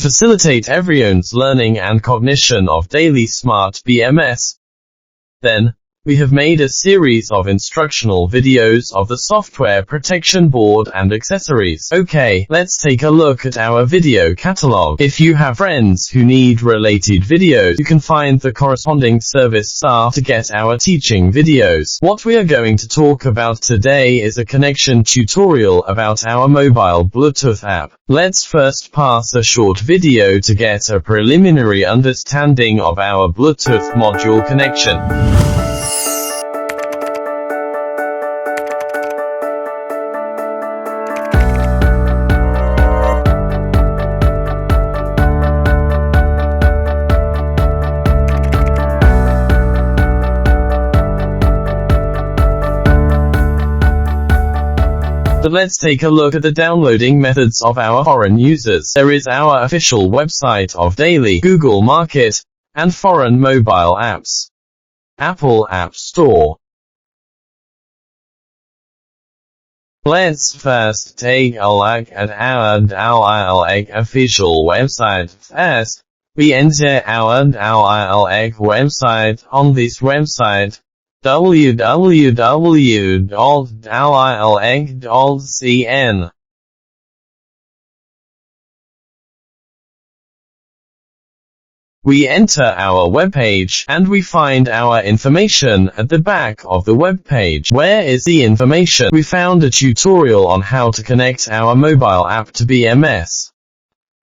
facilitate everyone's learning and cognition of daily smart BMS. Then, we have made a series of instructional videos of the software protection board and accessories. Okay, let's take a look at our video catalog. If you have friends who need related videos, you can find the corresponding service staff to get our teaching videos. What we are going to talk about today is a connection tutorial about our mobile Bluetooth app. Let's first pass a short video to get a preliminary understanding of our Bluetooth module connection. But let's take a look at the downloading methods of our foreign users. There is our official website of Daily, Google Market, and foreign mobile apps. Apple App Store. Let's first take a look at our Daily official website. First, we enter our Daily website. On this website, www.daily.cn. We enter our web page, and we find our information at the back of the web page. Where is the information? We found a tutorial on how to connect our mobile app to BMS.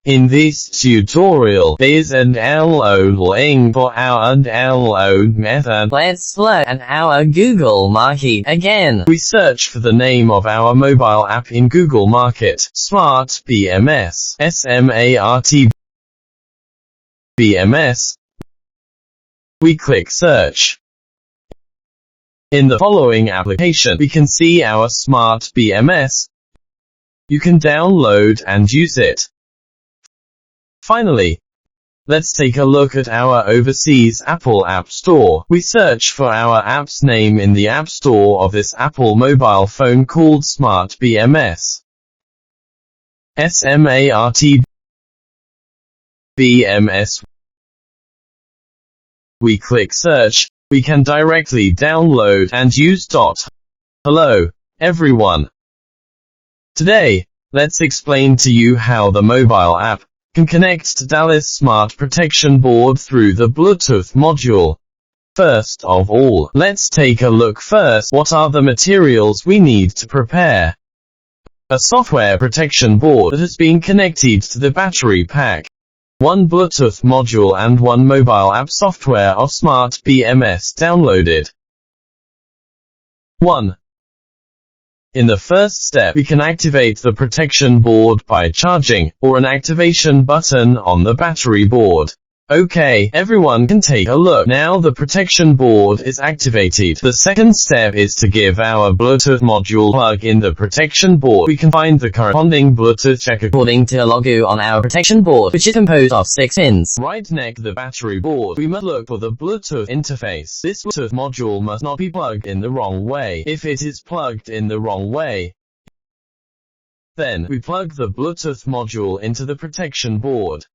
In this tutorial, there's a download link for our download method. Let's look at our Google Market again. We search for the name of our mobile app in Google Market. Smart BMS. SMART BMS. We click search. In the following application, we can see our Smart BMS. You can download and use it. Finally, let's take a look at our overseas Apple App Store. We search for our app's name in the App Store of this Apple mobile phone called Smart BMS. SMART BMS. We click search. We can directly download and use. Hello, everyone. Today, let's explain to you how the mobile app can connect to Daly's Smart Protection Board through the Bluetooth module. First of all, let's take a look first. What are the materials we need to prepare a software protection board that has been connected to the battery pack? One Bluetooth module and one mobile app software of Smart BMS downloaded. 1. In the first step, we can activate the protection board by charging, or an activation button on the battery board. Okay, everyone can take a look. Now the protection board is activated. The second step is to give our Bluetooth module plug in the protection board. We can find the corresponding Bluetooth check according to a logo on our protection board, which is composed of 6 pins. Right next to the battery board, we must look for the Bluetooth interface. This Bluetooth module must not be plugged in the wrong way. If it is plugged in the wrong way, then we plug the Bluetooth module into the protection board.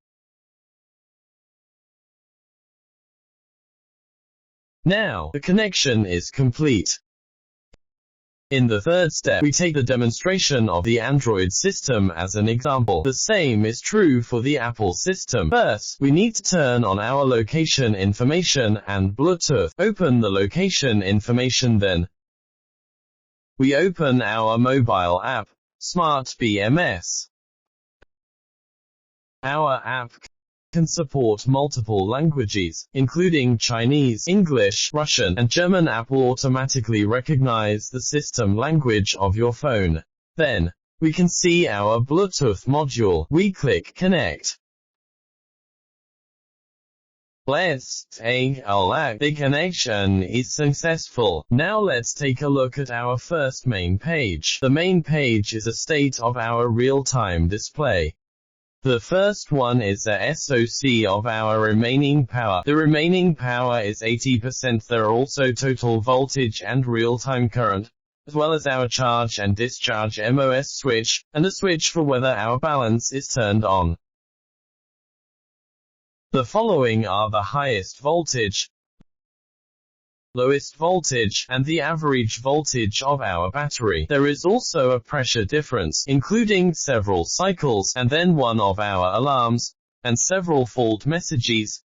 Now, the connection is complete. In the third step, we take the demonstration of the Android system as an example. The same is true for the Apple system. First, we need to turn on our location information and Bluetooth. Open the location information, then we open our mobile app, Smart BMS. Our app can support multiple languages, including Chinese, English, Russian, and German. App will automatically recognize the system language of your phone. Then, we can see our Bluetooth module. We click Connect. Let's take a look. The connection is successful. Now let's take a look at our first main page. The main page is a state of our real-time display. The first one is the SoC of our remaining power. The remaining power is 80%. There are also total voltage and real-time current, as well as our charge and discharge MOS switch, and a switch for whether our balance is turned on. The following are the highest voltage, lowest voltage, and the average voltage of our battery. There is also a pressure difference, including several cycles, and then one of our alarms, and several fault messages.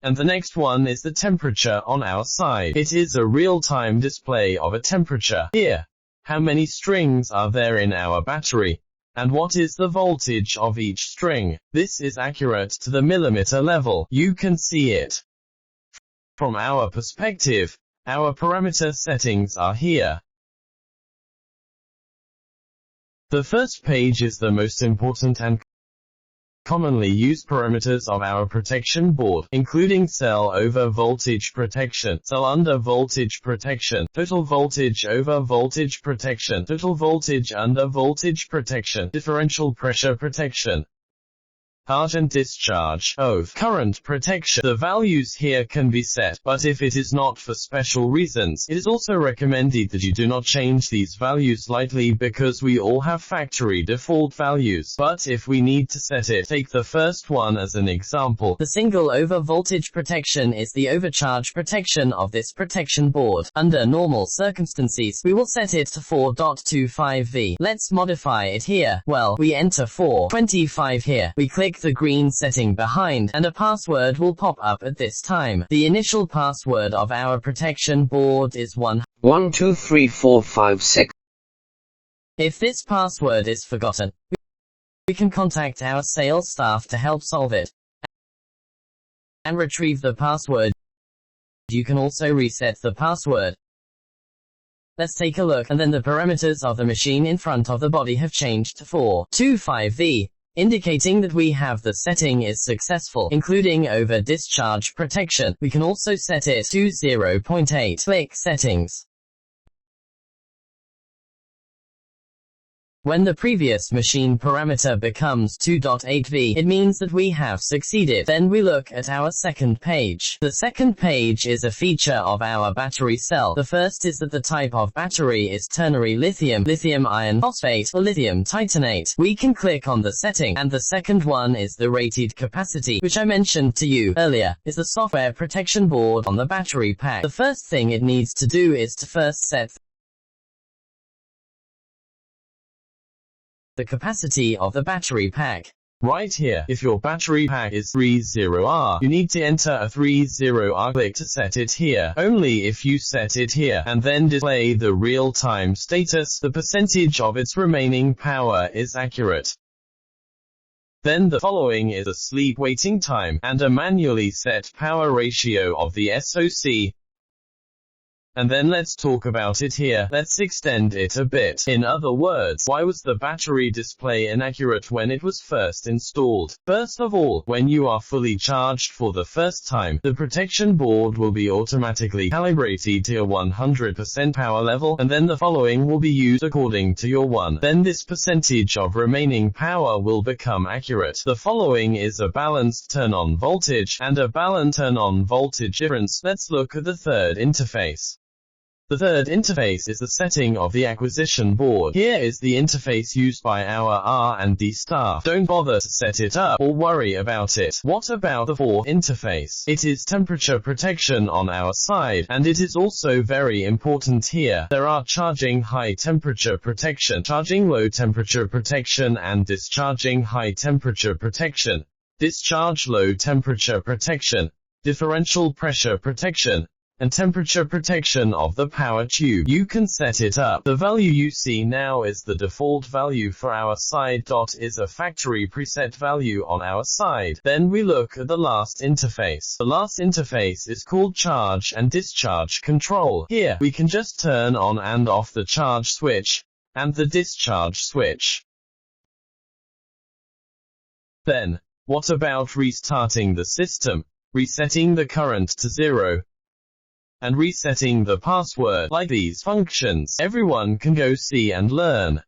And the next one is the temperature on our side. It is a real-time display of a temperature. Here, how many strings are there in our battery? And what is the voltage of each string? This is accurate to the millimeter level. You can see it. From our perspective, our parameter settings are here. The first page is the most important and commonly used parameters of our protection board, including cell over voltage protection, cell under voltage protection, total voltage over voltage protection, total voltage under voltage protection, differential pressure protection, charge and discharge of current protection. The values here can be set, but if it is not for special reasons, it is also recommended that you do not change these values lightly because we all have factory default values. But if we need to set it, take the first one as an example. The single over voltage protection is the overcharge protection of this protection board. Under normal circumstances, we will set it to 4.25V. Let's modify it here. Well, we enter 4.25 here. We click the green setting behind, and a password will pop up at this time. The initial password of our protection board is 1234556. If this password is forgotten, we can contact our sales staff to help solve it and retrieve the password. You can also reset the password. Let's take a look, and then the parameters of the machine in front of the body have changed to 4.25V. Indicating that we have the setting is successful, including over discharge protection. We can also set it to 0.8. Click Settings. When the previous machine parameter becomes 2.8V, it means that we have succeeded. Then we look at our second page. The second page is a feature of our battery cell. The first is that the type of battery is ternary lithium, lithium iron phosphate, or lithium titanate. We can click on the setting, and the second one is the rated capacity, which I mentioned to you earlier, is the software protection board on the battery pack. The first thing it needs to do is to first set the capacity of the battery pack. Right here, if your battery pack is 30R, you need to enter a 30R. Click to set it here. Only if you set it here, and then display the real-time status, the percentage of its remaining power is accurate. Then the following is a sleep waiting time, and a manually set power ratio of the SoC. And then let's talk about it here. Let's extend it a bit. In other words, why was the battery display inaccurate when it was first installed? First of all, when you are fully charged for the first time, the protection board will be automatically calibrated to your 100% power level, and then the following will be used according to your one. Then this percentage of remaining power will become accurate. The following is a balanced turn-on voltage, and a balanced turn-on voltage difference. Let's look at the third interface. The third interface is the setting of the acquisition board. Here is the interface used by our R&D staff. Don't bother to set it up or worry about it. What about the fourth interface? It is temperature protection on our side, and it is also very important here. There are charging high temperature protection, charging low temperature protection, and discharging high temperature protection, discharge low temperature protection, differential pressure protection, and temperature protection of the power tube. You can set it up. The value you see now is the default value for our side. Is a factory preset value on our side. Then we look at the last interface. The last interface is called charge and discharge control. Here, we can just turn on and off the charge switch and the discharge switch. Then, what about restarting the system, resetting the current to 0, and resetting the password? Like these functions, everyone can go see and learn.